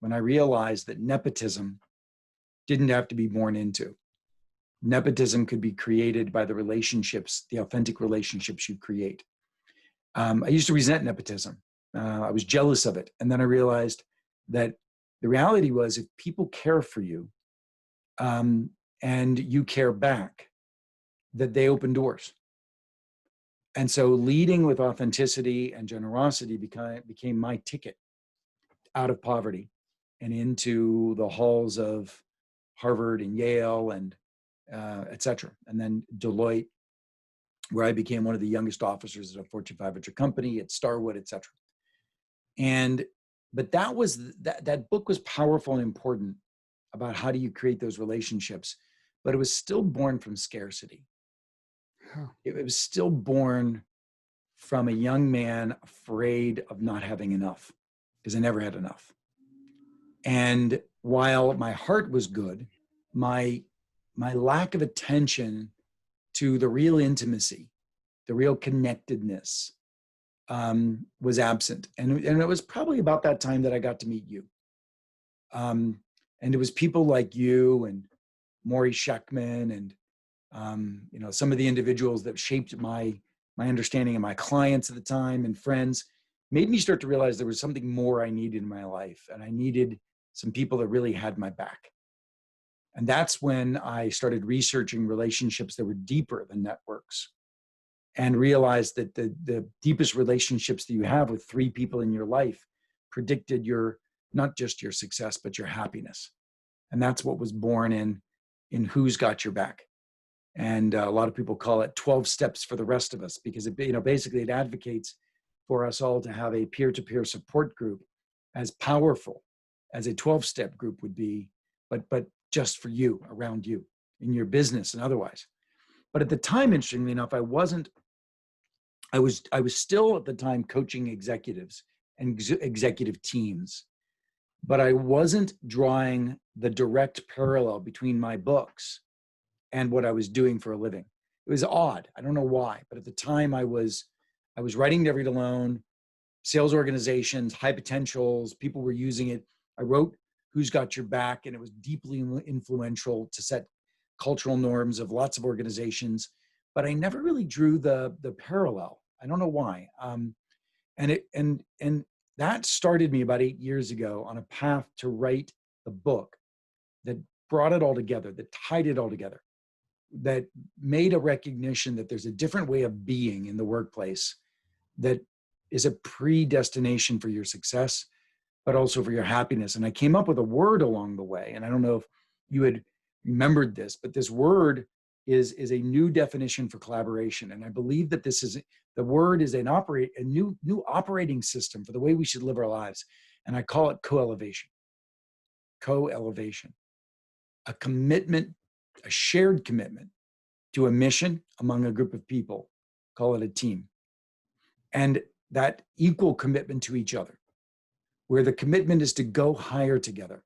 when I realized that nepotism didn't have to be born into. Nepotism could be created by the relationships, the authentic relationships you create. I used to resent nepotism. I was jealous of it. And then I realized that the reality was if people care for you and you care back, that they open doors. And so leading with authenticity and generosity became my ticket out of poverty and into the halls of Harvard and Yale and et cetera. And then Deloitte, where I became one of the youngest officers at a Fortune 500 company, at Starwood, et cetera. But that book was powerful and important about how do you create those relationships, but it was still born from scarcity. It was still born from a young man afraid of not having enough, because I never had enough. And while my heart was good, my lack of attention to the real intimacy, the real connectedness, was absent. And it was probably about that time that I got to meet you. And it was people like you and Maury Sheckman and some of the individuals that shaped my understanding of my clients at the time and friends, made me start to realize there was something more I needed in my life. And I needed some people that really had my back. And that's when I started researching relationships that were deeper than networks, and realized that the deepest relationships that you have with 3 people in your life predicted not just your success, but your happiness. And that's what was born in Who's Got Your Back. And a lot of people call it 12 steps for the rest of us, because basically it advocates for us all to have a peer-to-peer support group as powerful as a 12-step group would be, but just for you, around you, in your business and otherwise. But at the time, interestingly enough, I was still at the time coaching executives and executive teams, but I wasn't drawing the direct parallel between my books and what I was doing for a living. It was odd. I don't know why, but at the time I was writing Never Eat Alone, sales organizations, high potentials, people were using it. I wrote Who's Got Your Back, and it was deeply influential to set cultural norms of lots of organizations, but I never really drew the parallel. I don't know why. And that started me about 8 years ago on a path to write a book that brought it all together, that tied it all together, that made a recognition that there's a different way of being in the workplace that is a predestination for your success, but also for your happiness. And I came up with a word along the way, and I don't know if you had remembered this, but this word is a new definition for collaboration. And I believe that the word is a new operating system for the way we should live our lives. And I call it co-elevation. Co-elevation. A commitment, a shared commitment to a mission among a group of people, call it a team. And that equal commitment to each other, where the commitment is to go higher together,